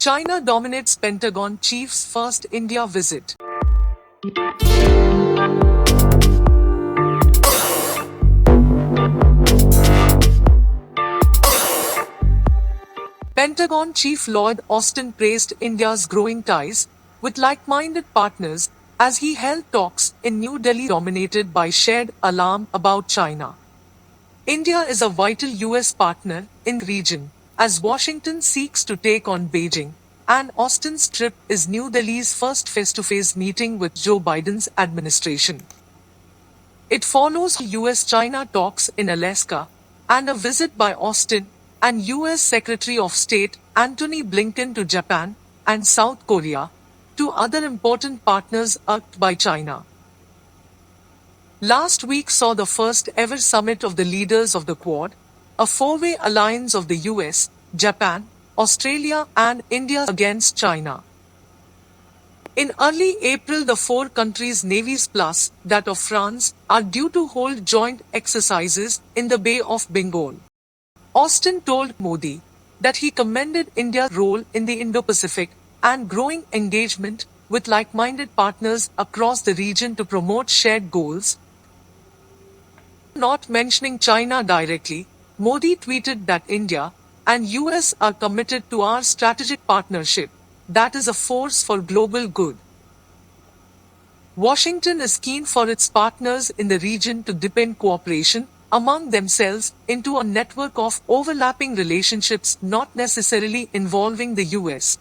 China dominates Pentagon chief's first India visit. Pentagon Chief Lloyd Austin praised India's growing ties with like-minded partners as he held talks in New Delhi dominated by shared alarm about China. India is a vital US partner in the region as Washington seeks to take on Beijing, and Austin's trip is New Delhi's first face-to-face meeting with Joe Biden's administration. It follows US-China talks in Alaska and a visit by Austin and US Secretary of State Antony Blinken to Japan and South Korea, two other important partners urged by China. Last week saw the first ever summit of the leaders of the Quad, a four-way alliance of the US, Japan, Australia and India against China. In early April, the four countries' navies plus that of France are due to hold joint exercises in the Bay of Bengal. Austin told Modi that he commended India's role in the Indo-Pacific and growing engagement with like-minded partners across the region to promote shared goals. Not mentioning China directly, Modi tweeted that India and US are committed to our strategic partnership that is a force for global good. Washington is keen for its partners in the region to deepen cooperation among themselves into a network of overlapping relationships not necessarily involving the US.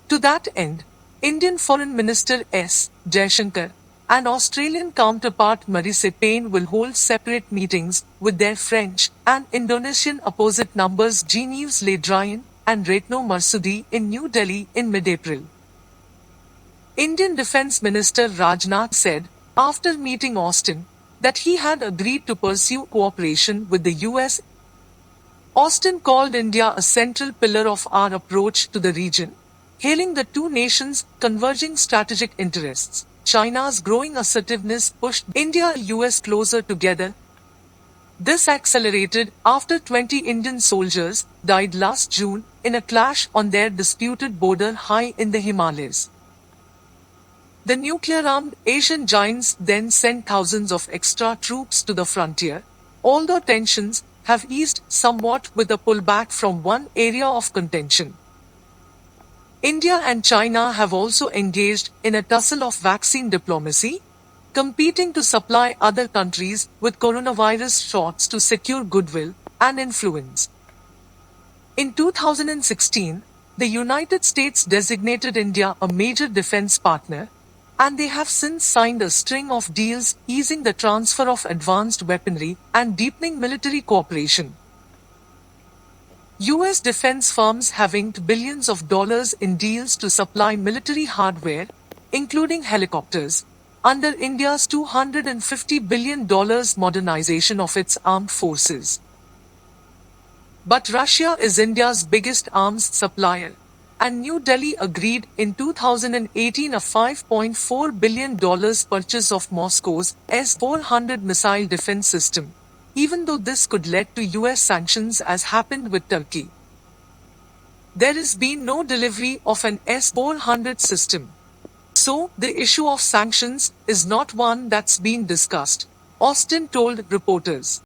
To that end, Indian Foreign Minister S. Jaishankar and Australian counterpart Marise Payne will hold separate meetings with their French and Indonesian opposite numbers Jean-Yves Le Drian and Retno Marsudi in New Delhi in mid-April. Indian Defence Minister Rajnath said, after meeting Austin, that he had agreed to pursue cooperation with the US. Austin called India a central pillar of our approach to the region, hailing the two nations' converging strategic interests. China's growing assertiveness pushed India and US closer together. This accelerated after 20 Indian soldiers died last June in a clash on their disputed border high in the Himalayas. The nuclear-armed Asian giants then sent thousands of extra troops to the frontier, although tensions have eased somewhat with a pullback from one area of contention. India and China have also engaged in a tussle of vaccine diplomacy, competing to supply other countries with coronavirus shots to secure goodwill and influence. In 2016, the United States designated India a major defense partner, and they have since signed a string of deals easing the transfer of advanced weaponry and deepening military cooperation. US defense firms have inked billions of dollars in deals to supply military hardware, including helicopters, under India's $250 billion modernization of its armed forces. But Russia is India's biggest arms supplier, and New Delhi agreed in 2018 a $5.4 billion purchase of Moscow's S-400 missile defense system, even though this could lead to US sanctions as happened with Turkey. There has been no delivery of an S-400 system. So, the issue of sanctions is not one that's being discussed, Austin told reporters.